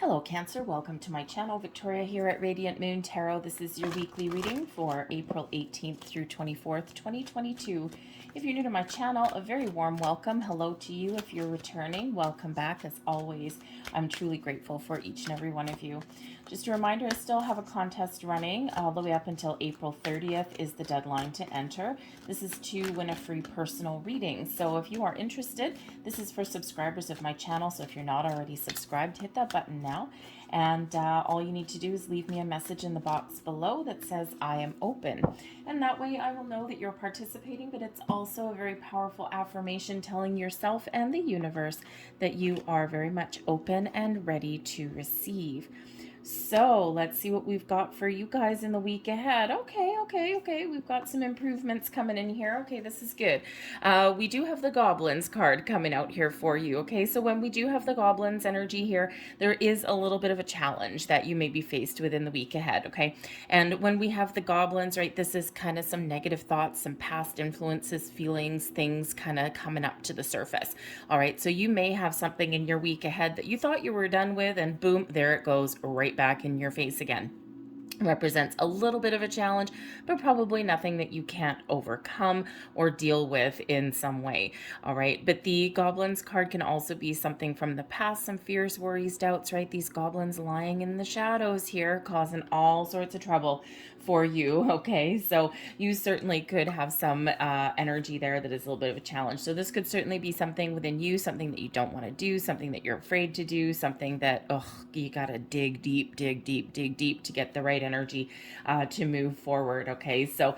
Hello Cancer, welcome to my channel. Victoria here at Radiant Moon Tarot. This is your weekly reading for April 18th through 24th, 2022. If you're new to my channel, a very warm welcome. Hello to you. If you're returning, welcome back. As always, I'm truly grateful for each and every one of you. Just a reminder, I still have a contest running all the way up until April 30th is the deadline to enter. This is to win a free personal reading. So if you are interested, this is for subscribers of my channel. So if you're not already subscribed, hit that button now. And all you need to do is leave me a message in the box below that says I am open. And that way I will know that you're participating, but it's also a very powerful affirmation telling yourself and the universe that you are very much open and ready to receive. So let's see what we've got for you guys in the week ahead. Okay. We've got some improvements coming in here. Okay, this is good. We do have the Goblins card coming out here for you. Okay, so when we do have the Goblins energy here, there is a little bit of a challenge that you may be faced with in the week ahead. Okay, and when we have the Goblins, right, this is kind of some negative thoughts, some past influences, feelings, things kind of coming up to the surface. All right, so you may have something in your week ahead that you thought you were done with, and boom, there it goes right back in your face again. Represents a little bit of a challenge, but probably nothing that you can't overcome or deal with in some way. All right, but the Goblins card can also be something from the past, some fears, worries, doubts, right? These goblins lying in the shadows here, causing all sorts of trouble for you. Okay, so you certainly could have some energy there that is a little bit of a challenge. So this could certainly be something within you, something that you don't want to do, something that you're afraid to do, something that you gotta dig deep to get the right energy to move forward. Okay, so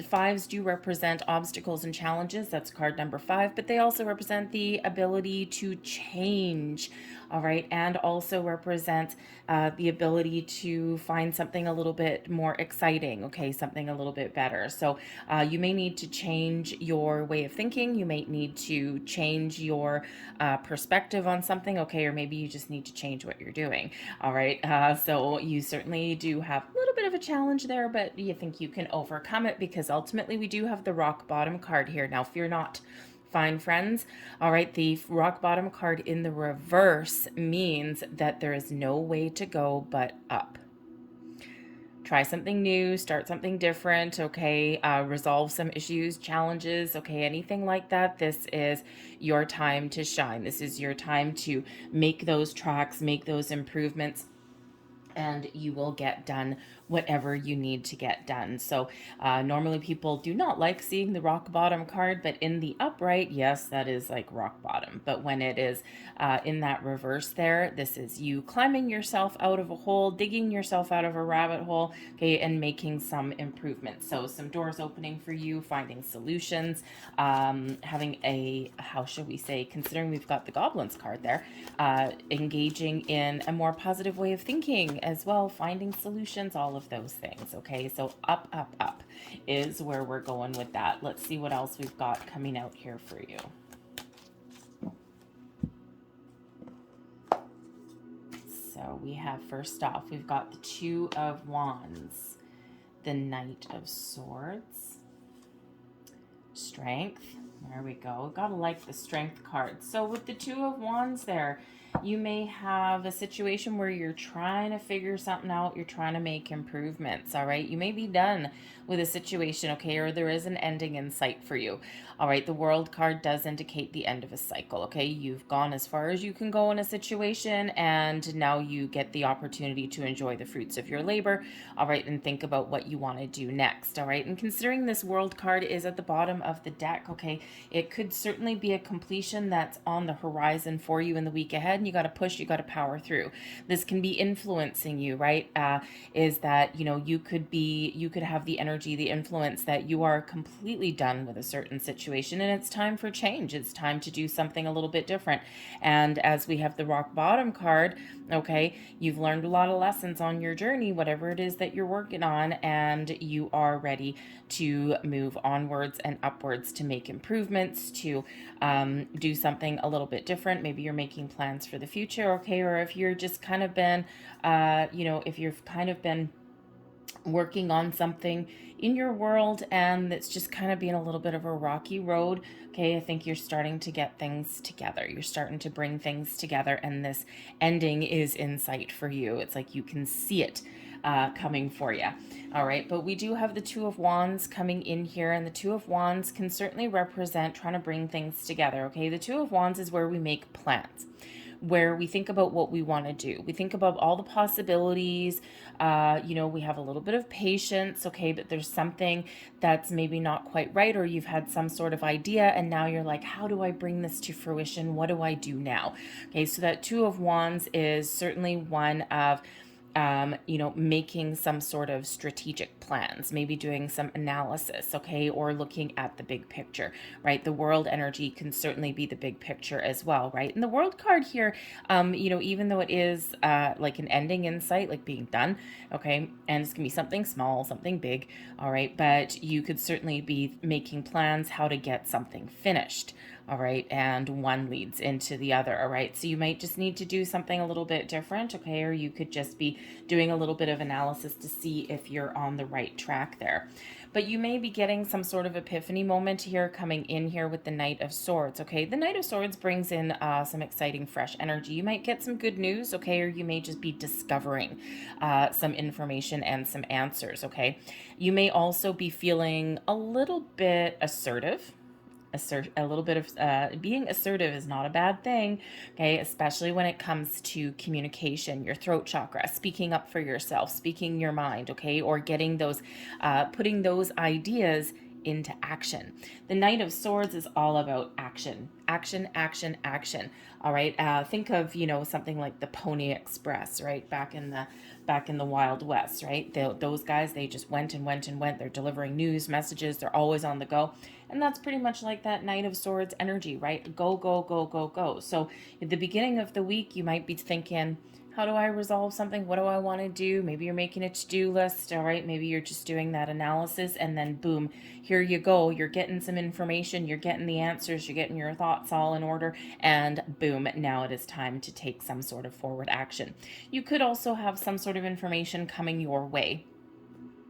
fives do represent obstacles and challenges. That's card number 5, but they also represent the ability to change. All right, and also represent the ability to find something a little bit more exciting, okay, something a little bit better. So you may need to change your way of thinking. You may need to change your perspective on something, okay, or maybe you just need to change what you're doing. All right, so you certainly do have a little bit of a challenge there, but you think you can overcome it because ultimately we do have the rock bottom card here. Now, fear not. Fine, friends. All right, the rock bottom card in the reverse means that there is no way to go but up. Try something new, start something different, okay? Resolve some issues, challenges, okay? Anything like that. This is your time to shine. This is your time to make those tracks, make those improvements, and you will get done whatever you need to get done. So normally people do not like seeing the rock bottom card, but in the upright, yes, that is like rock bottom. But when it is in that reverse there, this is you climbing yourself out of a hole, digging yourself out of a rabbit hole, okay, and making some improvements. So some doors opening for you, finding solutions, having a, how should we say, considering we've got the Goblins card there, engaging in a more positive way of thinking as well, finding solutions, all of those things. Okay, so up is where we're going with that. Let's see what else we've got coming out here for you. So we have, first off, we've got the Two of Wands, the Knight of Swords, Strength. There we go. Gotta like the Strength card. So with the Two of Wands there, you may have a situation where you're trying to figure something out. You're trying to make improvements. All right. You may be done with a situation, okay, or there is an ending in sight for you. All right. The World card does indicate the end of a cycle. Okay. You've gone as far as you can go in a situation, and now you get the opportunity to enjoy the fruits of your labor. All right. And think about what you want to do next. All right. And considering this World card is at the bottom of the deck, okay, it could certainly be a completion that's on the horizon for you in the week ahead. And you got to push, you got to power through. This can be influencing you, right? Is that, you know, you could have the energy, the influence that you are completely done with a certain situation and it's time for change. It's time to do something a little bit different. And as we have the rock bottom card, okay, you've learned a lot of lessons on your journey, whatever it is that you're working on, and you are ready to move onwards and upwards to make improvements, to do something a little bit different. Maybe you're making plans for the future, okay, or if you're just kind of been, if you've kind of been working on something in your world, and it's just kind of being a little bit of a rocky road. Okay, I think you're starting to get things together. You're starting to bring things together, and this ending is in sight for you. It's like you can see it coming for you. All right, but we do have the Two of Wands coming in here, and the Two of Wands can certainly represent trying to bring things together. Okay, the Two of Wands is where we make plans, where we think about what we want to do. We think about all the possibilities. We have a little bit of patience, okay, but there's something that's maybe not quite right, or you've had some sort of idea, and now you're like, how do I bring this to fruition? What do I do now? Okay, so that Two of Wands is certainly one of making some sort of strategic plans, maybe doing some analysis, okay, or looking at the big picture, right? The world energy can certainly be the big picture as well, right? And the world card here, even though it is like an ending in sight, like being done, okay, and it's gonna be something small, something big, all right, but you could certainly be making plans how to get something finished. All right, and one leads into the other. All right, so you might just need to do something a little bit different, okay, or you could just be doing a little bit of analysis to see if you're on the right track there. But you may be getting some sort of epiphany moment here coming in here with the Knight of Swords, okay? The Knight of Swords brings in some exciting, fresh energy. You might get some good news, okay, or you may just be discovering some information and some answers, okay? You may also be feeling a little bit assertive. A little bit of being assertive is not a bad thing, okay, especially when it comes to communication, your throat chakra, speaking up for yourself, speaking your mind, okay, or getting those putting those ideas into action. The Knight of Swords is all about action, action, action, action. All right, think of something like the Pony Express, right, back in the Wild West, right? Those guys, they just went and went and went. They're delivering news, messages. They're always on the go. And that's pretty much like that Knight of Swords energy, right? Go, go, go, go, go. So at the beginning of the week, you might be thinking, how do I resolve something? What do I want to do? Maybe you're making a to-do list, all right? Maybe you're just doing that analysis, and then boom, here you go. You're getting some information, you're getting the answers, you're getting your thoughts all in order, and boom, now it is time to take some sort of forward action. You could also have some sort of information coming your way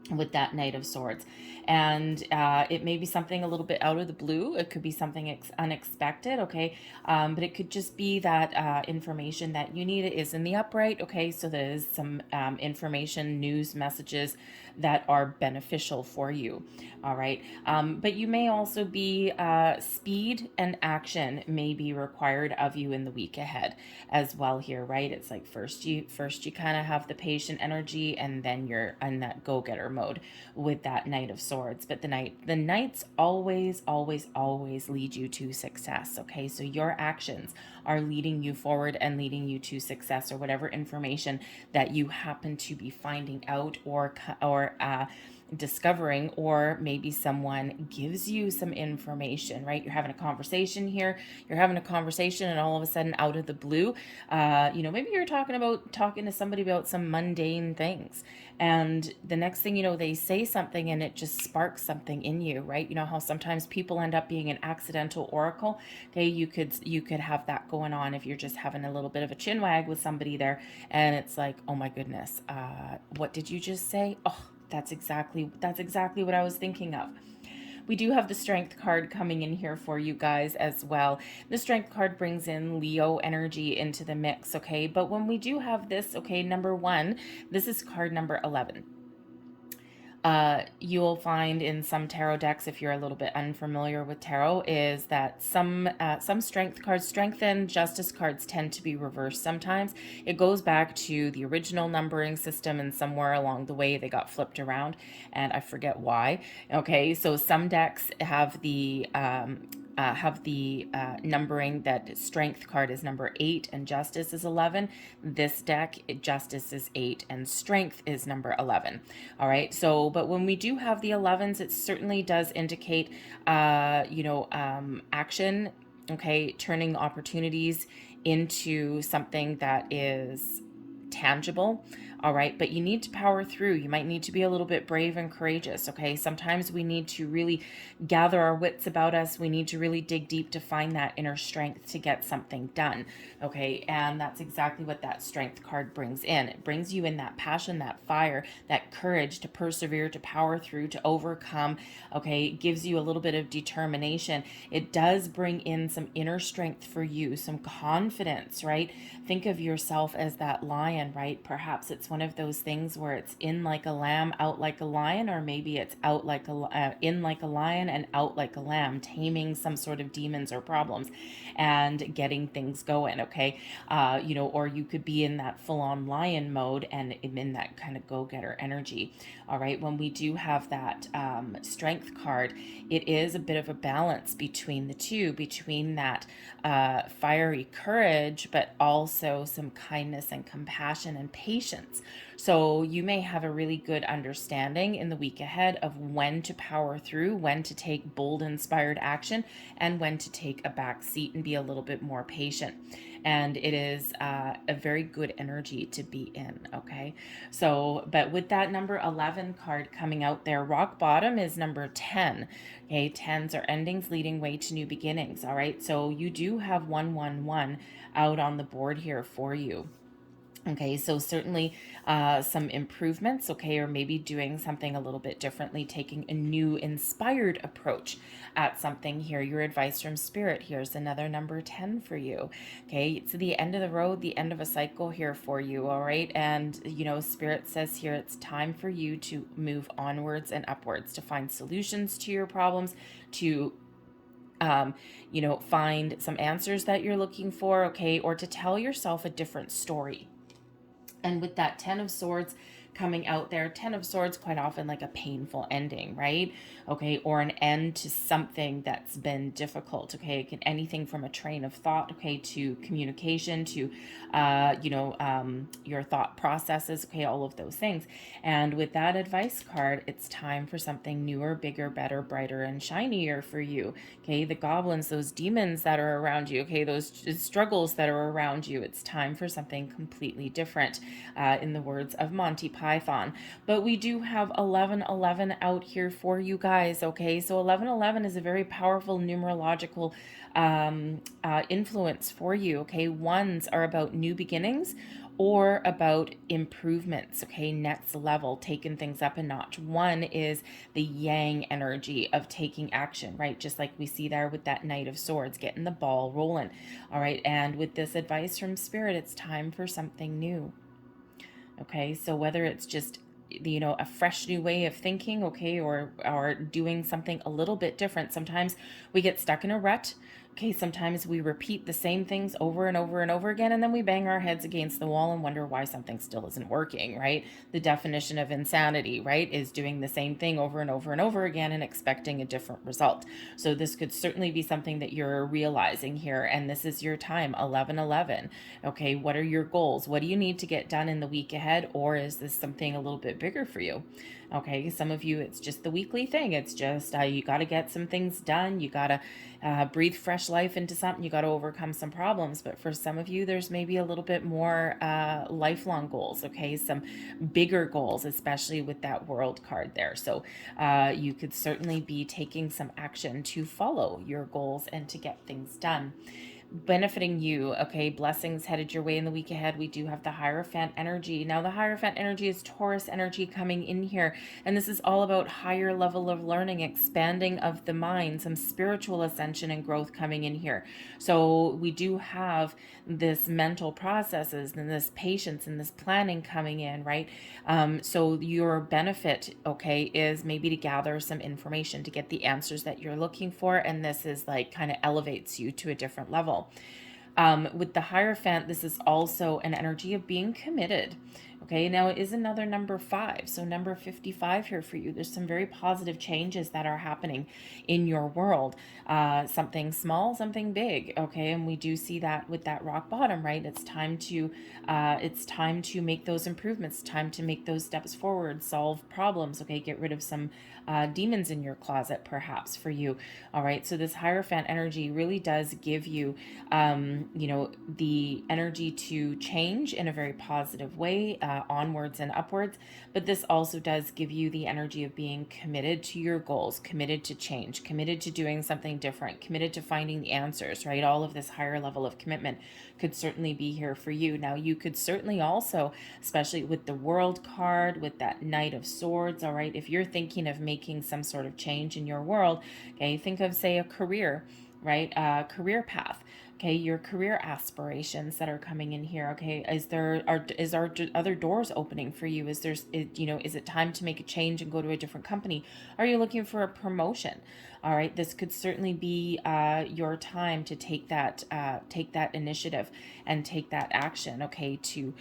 with that Knight of Swords, and it may be something a little bit out of the blue. It could be something unexpected, okay, but it could just be that information that you need is in the upright, okay, so there is some information, news, messages that are beneficial for you, all right, but you may also be speed and action may be required of you in the week ahead as well here, right? It's like first you kind of have the patient energy, and then you're in that go-getter mode with that Knight of Swords. But the knights always, always, always lead you to success, okay? So your actions are leading you forward and leading you to success, or whatever information that you happen to be finding out or discovering, or maybe someone gives you some information, right? You're having a conversation here, and all of a sudden, out of the blue, maybe you're talking to somebody about some mundane things, and the next thing you know, they say something and it just sparks something in you, right? You know how sometimes people end up being an accidental oracle. Okay, you could have that going on if you're just having a little bit of a chin wag with somebody there, and it's like, oh my goodness, what did you just say? Oh, that's exactly what I was thinking of. We do have the Strength card coming in here for you guys as well. The Strength card brings in Leo energy into the mix, okay? But when we do have this, okay, number 1, this is card number 11. You'll find in some tarot decks, if you're a little bit unfamiliar with tarot, is that some strength cards, strength and justice cards, tend to be reversed sometimes. It goes back to the original numbering system, and somewhere along the way they got flipped around, and I forget why. Okay, so some decks have the numbering that strength card is number 8 and justice is 11. This deck, justice is 8 and strength is number 11. All right, so but when we do have the 11s, it certainly does indicate action, okay, turning opportunities into something that is tangible. All right, but you need to power through. You might need to be a little bit brave and courageous. Okay, sometimes we need to really gather our wits about us. We need to really dig deep to find that inner strength to get something done. Okay, and that's exactly what that strength card brings in. It brings you in that passion, that fire, that courage to persevere, to power through, to overcome. Okay, it gives you a little bit of determination. It does bring in some inner strength for you, some confidence, right? Think of yourself as that lion, right? Perhaps it's one of those things where it's in like a lamb, out like a lion, or maybe it's out like in like a lion and out like a lamb, taming some sort of demons or problems and getting things going. Okay, or you could be in that full-on lion mode and in that kind of go-getter energy. All right, when we do have that strength card, it is a bit of a balance between the two, between that fiery courage, but also some kindness and compassion and patience. So you may have a really good understanding in the week ahead of when to power through, when to take bold, inspired action, and when to take a back seat and be a little bit more patient. And it is a very good energy to be in. Okay, so but with that number 11 card coming out there, rock bottom is number 10. Okay, tens are endings leading way to new beginnings. All right, so you do have 111 out on the board here for you. Okay, so certainly some improvements, okay, or maybe doing something a little bit differently, taking a new inspired approach at something here. Your advice from Spirit, here's another number 10 for you. Okay, it's the end of the road, the end of a cycle here for you, all right? And, Spirit says here it's time for you to move onwards and upwards, to find solutions to your problems, to find some answers that you're looking for, okay, or to tell yourself a different story. And with that 10 of Swords coming out there, 10 of Swords quite often like a painful ending, right? Okay, or an end to something that's been difficult. Okay, it can anything from a train of thought, okay, to communication, to your thought processes, okay, all of those things. And with that advice card, it's time for something newer, bigger, better, brighter, and shinier for you. Okay, the goblins, those demons that are around you, okay, those struggles that are around you, it's time for something completely different, in the words of Monty Python. But we do have 1111 out here for you guys, okay? So 1111 is a very powerful numerological influence for you, okay? Ones are about new beginnings or about improvements, okay? Next level, taking things up a notch. One is the yang energy of taking action, right? Just like we see there with that Knight of Swords, getting the ball rolling, all right? And with this advice from Spirit, it's time for something new. Okay, so whether it's just a fresh new way of thinking, okay, or doing something a little bit different. Sometimes we get stuck in a rut. Okay, sometimes we repeat the same things over and over and over again, and then we bang our heads against the wall and wonder why something still isn't working, right? The definition of insanity, right, is doing the same thing over and over and over again and expecting a different result. So this could certainly be something that you're realizing here, and this is your time, 1111. Okay, what are your goals? What do you need to get done in the week ahead, or is this something a little bit bigger for you? Okay, some of you, it's just the weekly thing. It's just you got to get some things done. You got to breathe fresh life into something. You got to overcome some problems. But for some of you, there's maybe a little bit more lifelong goals, okay? Some bigger goals, especially with that World card there. So you could certainly be taking some action to follow your goals and to get things done. Benefiting you, okay, blessings headed your way in the week ahead. We do have the Hierophant energy. Now the Hierophant energy is Taurus energy coming in here, and this is all about higher level of learning, expanding of the mind, some spiritual ascension and growth coming in here. So we do have this mental processes and this patience and this planning coming in, right? So your benefit, okay, is maybe to gather some information to get the answers that you're looking for, and this is like kind of elevates you to a different level. With the Hierophant, this is also an energy of being committed. Okay, now it is another number 5. So number 55 here for you. There's some very positive changes that are happening in your world. Something small, something big. Okay, and we do see that with that rock bottom, right? It's time to make those improvements, time to make those steps forward, solve problems. Okay, get rid of some demons in your closet, perhaps for you. All right, so this Hierophant energy really does give you, the energy to change in a very positive way. onwards and upwards. But this also does give you the energy of being committed to your goals, committed to change, committed to doing something different, committed to finding the answers, right? All of this higher level of commitment could certainly be here for you. Now, you could certainly also, especially with the World card, with that Knight of Swords, all right, if you're thinking of making some sort of change in your world, okay, think of, say, a career, right? Career path. Okay, your career aspirations that are coming in here. Okay, is our other doors opening for you? Is is it time to make a change and go to a different company? Are you looking for a promotion? All right, this could certainly be your time to take that initiative and take that action. Okay, to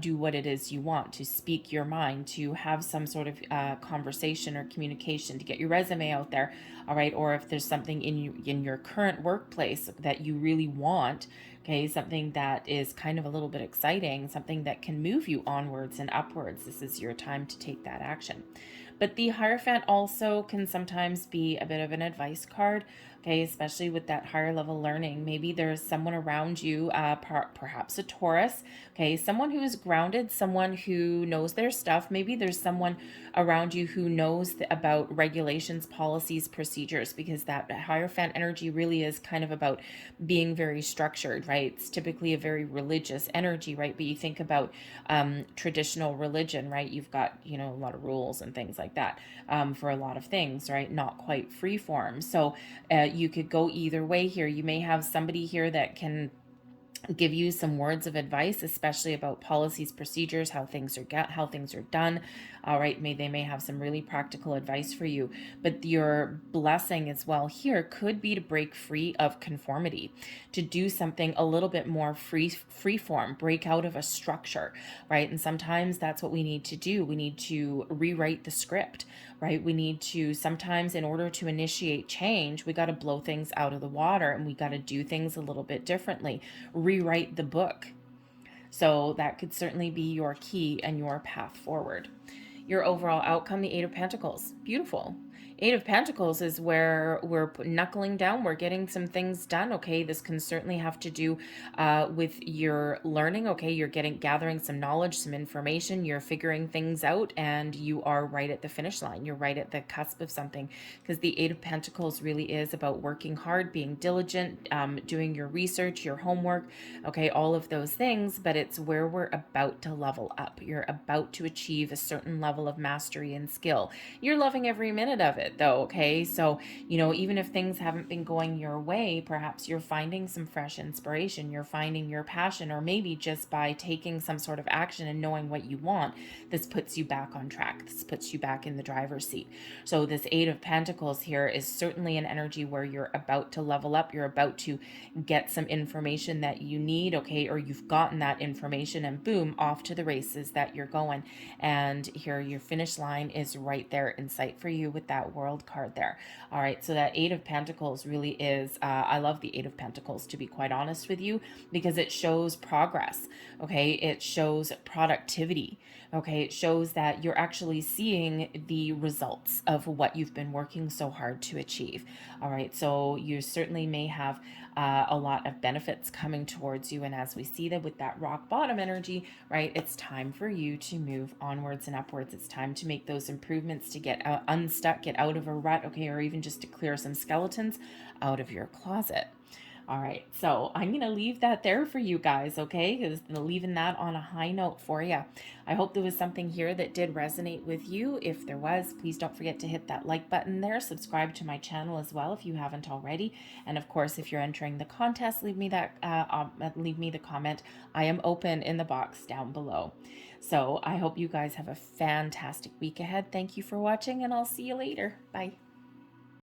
do what it is you want, to speak your mind, to have some sort of conversation or communication, to get your resume out there. All right, or if there's something in your current workplace that you really want, okay, something that is kind of a little bit exciting, something that can move you onwards and upwards, this is your time to take that action. But the Hierophant also can sometimes be a bit of an advice card, okay, especially with that higher level learning. Maybe there's someone around you, perhaps a Taurus, okay, someone who is grounded, someone who knows their stuff. Maybe there's someone around you who knows about regulations, policies, procedures, because that Hierophant energy really is kind of about being very structured, right? It's typically a very religious energy, right? But you think about traditional religion, right? You've got, a lot of rules and things like that for a lot of things, right? Not quite free form. So you could go either way here. You may have somebody here that can give you some words of advice, especially about policies, procedures, how things are done. All right, they may have some really practical advice for you. But your blessing as well here could be to break free of conformity, to do something a little bit more free form, break out of a structure, right? And sometimes that's what we need to do. We need to rewrite the script, right? We need to, sometimes in order to initiate change, we got to blow things out of the water, and we got to do things a little bit differently, rewrite the book. So that could certainly be your key and your path forward. Your overall outcome, the Eight of Pentacles. Beautiful. Eight of Pentacles is where we're knuckling down. We're getting some things done. Okay, this can certainly have to do with your learning. Okay, you're gathering some knowledge, some information. You're figuring things out, and you are right at the finish line. You're right at the cusp of something, because the Eight of Pentacles really is about working hard, being diligent, doing your research, your homework. Okay, all of those things. But it's where we're about to level up. You're about to achieve a certain level of mastery and skill. You're loving every minute of it, though. Okay, so even if things haven't been going your way, perhaps you're finding some fresh inspiration, you're finding your passion, or maybe just by taking some sort of action and knowing what you want, this puts you back on track. This puts you back in the driver's seat. So this Eight of Pentacles here is certainly an energy where you're about to level up. You're about to get some information that you need, okay, or you've gotten that information, and boom, off to the races that you're going. And here your finish line is right there in sight for you with that World card there. All right, so that Eight of Pentacles really is, I love the Eight of Pentacles, to be quite honest with you, because it shows progress, okay? It shows productivity, okay? It shows that you're actually seeing the results of what you've been working so hard to achieve. All right, so you certainly may have a lot of benefits coming towards you. And as we see that with that rock bottom energy, right, it's time for you to move onwards and upwards. It's time to make those improvements, to get unstuck, get out of a rut, okay, or even just to clear some skeletons out of your closet. All right, so I'm going to leave that there for you guys, okay? Because leaving that on a high note for you. I hope there was something here that did resonate with you. If there was, please don't forget to hit that like button there. Subscribe to my channel as well if you haven't already. And of course, if you're entering the contest, leave me the comment. I am open in the box down below. So I hope you guys have a fantastic week ahead. Thank you for watching, and I'll see you later. Bye.